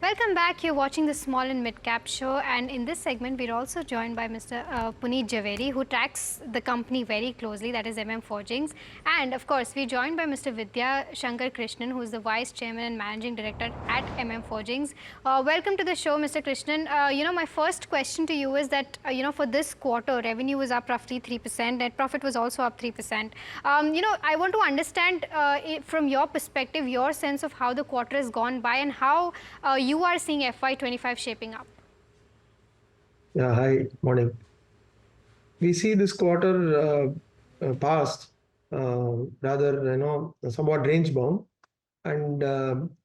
Welcome back. You're watching the Small and Mid Cap Show, and in this segment, we're also joined by Mr. Puneet Javeri, who tracks the company very closely, that is MM Forgings. And of course, we're joined by Mr. Vidyashankar Krishnan, who is the Vice Chairman and Managing Director at MM Forgings. Welcome to the show, Mr. Krishnan. My first question to you is that, for this quarter, revenue was up roughly 3%, net profit was also up 3%. I want to understand from your perspective, your sense of how the quarter has gone by and how you are seeing FY25 shaping up. Yeah, hi, morning. We see this quarter past rather, somewhat range bound, and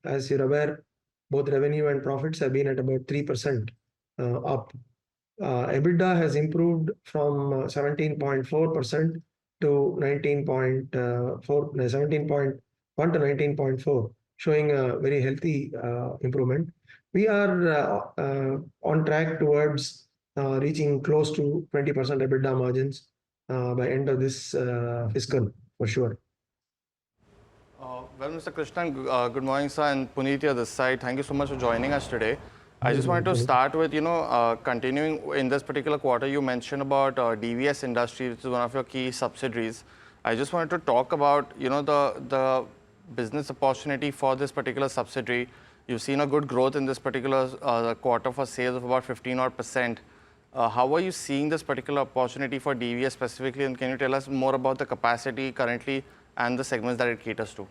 as you're aware, both revenue and profits have been at about 3% up. EBITDA has improved from 17.4% to 17.1 to 19.4, showing a very healthy improvement. We are on track towards reaching close to 20% EBITDA margins by end of this fiscal, for sure. Well, Mr. Krishnan, good morning, sir, and Puneet here this side. Thank you so much for joining us today. I just wanted to start with, continuing in this particular quarter, you mentioned about DVS Industries, which is one of your key subsidiaries. I just wanted to talk about, the business opportunity for this particular subsidiary. You've seen a good growth in this particular quarter for sales of about 15% odd. How are you seeing this particular opportunity for DVS specifically, and can you tell us more about the capacity currently and the segments that it caters to?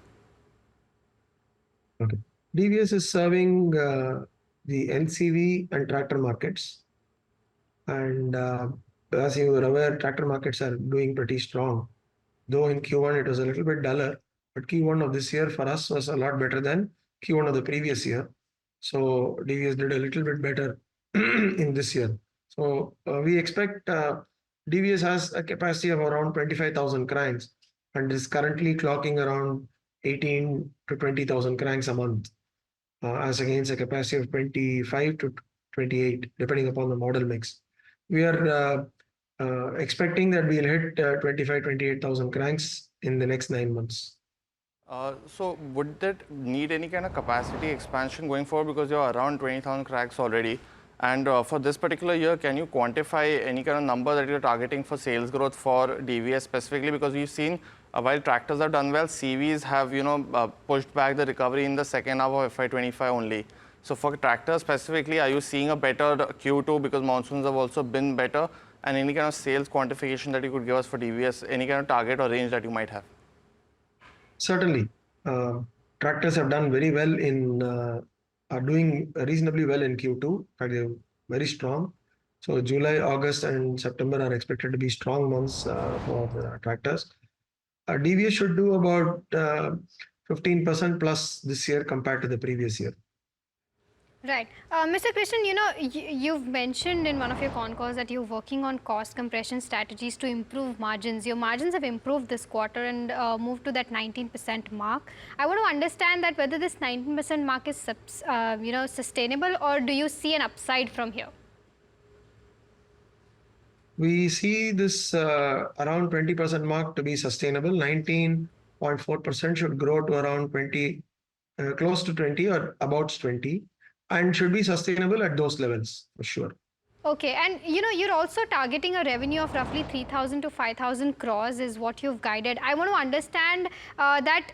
Okay. DVS is serving the LCV and tractor markets. And as you are aware, tractor markets are doing pretty strong. Though in Q1 it was a little bit duller, but Q1 of this year for us was a lot better than Q1 of the previous year. So DVS did a little bit better in this year. So we expect DVS has a capacity of around 25,000 cranks and is currently clocking around 18 to 20,000 cranks a month, as against a capacity of 25 to 28, depending upon the model mix. We are expecting that we'll hit 28,000 cranks in the next 9 months. So would that need any kind of capacity expansion going forward, because you're around 20,000 cranks already? And for this particular year, can you quantify any kind of number that you're targeting for sales growth for DVS specifically? Because we've seen while tractors have done well, CVs have pushed back the recovery in the second half of FY25 only. So for tractors specifically, are you seeing a better Q2 because monsoons have also been better? And any kind of sales quantification that you could give us for DVS, any kind of target or range that you might have? Certainly. Tractors have done very well are doing reasonably well in Q2. They're very strong. So July, August, and September are expected to be strong months for the tractors. DVS should do about 15% plus this year compared to the previous year. Right. Mr. Krishnan, you've mentioned in one of your con calls that you're working on cost compression strategies to improve margins. Your margins have improved this quarter and moved to that 19% mark. I want to understand that whether this 19% mark is sustainable, or do you see an upside from here? We see this around 20% mark to be sustainable. 19.4% should grow to around 20, close to 20 or about 20. And should be sustainable at those levels, for sure. Okay, and you're also targeting a revenue of roughly 3,000 to 5,000 crores is what you've guided. I want to understand that,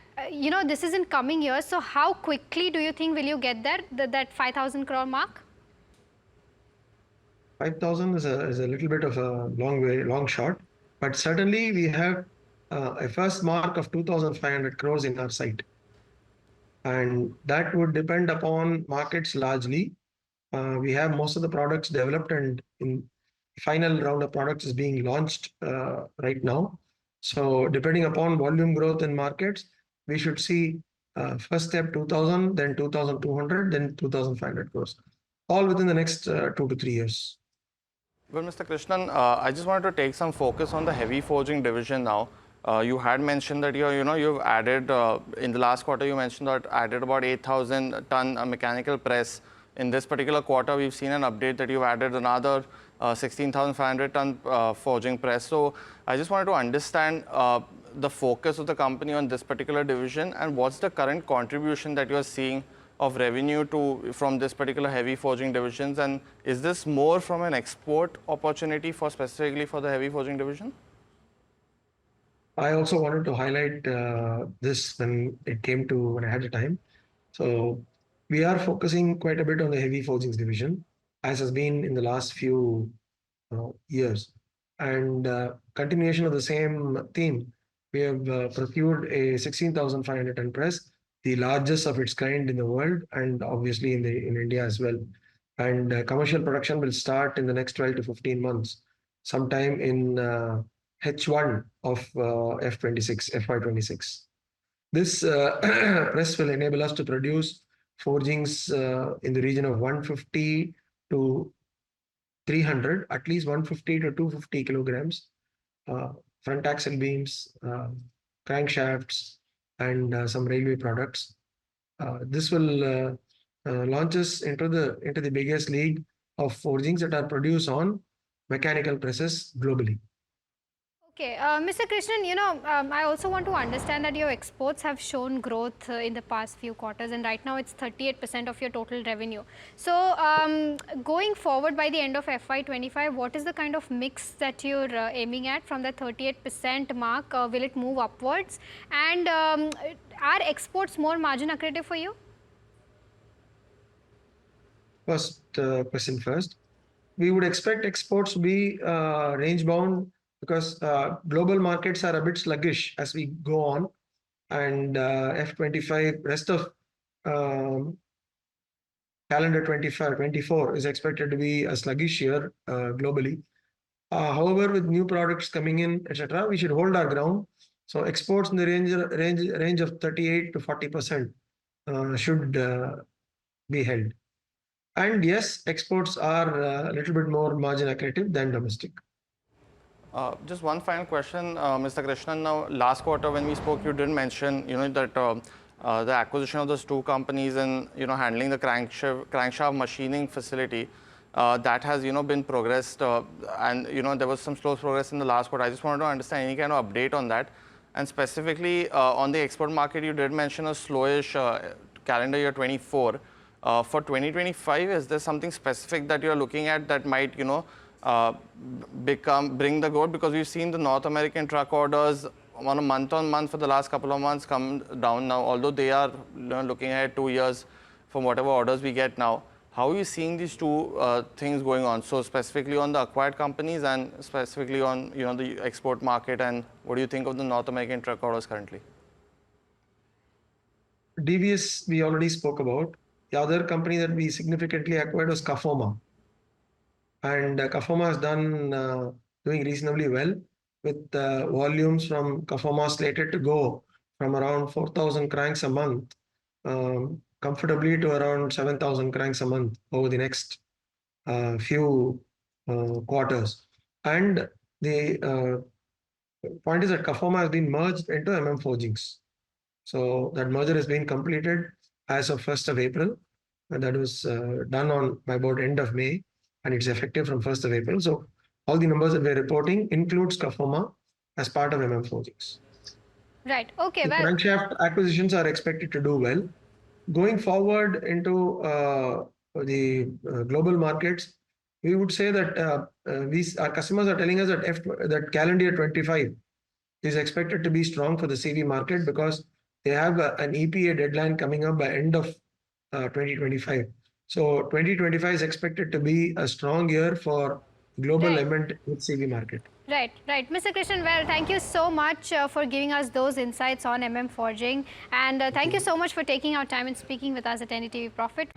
this is in coming years. So how quickly do you think will you get there, that 5,000 crore mark? 5,000 is a little bit of a long shot. But certainly we have a first mark of 2,500 crores in our sight. And that would depend upon markets largely. We have most of the products developed, and in final round of products is being launched right now. So depending upon volume growth in markets, we should see first step 2,000, then 2,200, then 2,500 crores, all within the next 2 to 3 years. Well, Mr. Krishnan, I just wanted to take some focus on the heavy forging division now. You had mentioned that you've added in the last quarter. You mentioned that added about 8,000 ton mechanical press. In this particular quarter, we've seen an update that you've added another 16,500 ton forging press. So I just wanted to understand the focus of the company on this particular division, and what's the current contribution that you're seeing of revenue from this particular heavy forging divisions, and is this more from an export opportunity specifically for the heavy forging division? I also wanted to highlight this when I had the time. So we are focusing quite a bit on the heavy forgings division, as has been in the last few years. And continuation of the same theme, we have procured a 16,500 ton press, the largest of its kind in the world, and obviously in India as well. And commercial production will start in the next 12 to 15 months, sometime in H1 of F26, FY26. This press will enable us to produce forgings in the region of 150 to 300, at least 150 to 250 kilograms, front axle beams, crankshafts, and some railway products. This will launch us into the biggest league of forgings that are produced on mechanical presses globally. Okay, Mr. Krishnan, I also want to understand that your exports have shown growth in the past few quarters, and right now it's 38% of your total revenue. So, going forward by the end of FY25, what is the kind of mix that you're aiming at from the 38% mark? Will it move upwards? And are exports more margin accretive for you? First question first. We would expect exports to be range bound because global markets are a bit sluggish as we go on, and F25, rest of calendar 24 is expected to be a sluggish year globally. However, with new products coming in, etc., we should hold our ground. So exports in the range of 38 to 40% should be held. And yes, exports are a little bit more margin accretive than domestic. Just one final question, Mr. Krishnan. Now, last quarter when we spoke, you did mention, that the acquisition of those two companies and handling the crankshaft machining facility that has been progressed, and there was some slow progress in the last quarter. I just wanted to understand any kind of update on that, and specifically on the export market, you did mention a slowish calendar year 24. For 2025, is there something specific that you are looking at that might bring the growth? Because we've seen the North American truck orders on a month-on-month for the last couple of months come down now, although they are looking at 2 years from whatever orders we get now. How are you seeing these two things going on? So specifically on the acquired companies and specifically on the export market, and what do you think of the North American truck orders currently? DVS we already spoke about. The other company that we significantly acquired was Kafoma. And Kafoma has done doing reasonably well, with volumes from Kafoma slated to go from around 4,000 cranks a month comfortably to around 7,000 cranks a month over the next few quarters. And the point is that Kafoma has been merged into MM Forgings. So that merger has been completed as of 1st of April, and that was done by about end of May, and it's effective from 1st of April. So all the numbers that we're reporting includes Kafoma as part of MM Forgings. Right. Okay. The crankshaft acquisitions are expected to do well. Going forward into the global markets, we would say that our customers are telling us that calendar year 25 is expected to be strong for the CV market because they have an EPA deadline coming up by end of 2025. So 2025 is expected to be a strong year for global element CV market. Right. Mr. Krishnan, well, thank you so much for giving us those insights on MM Forging, and thank you so much for taking our time and speaking with us at NDTV Profit.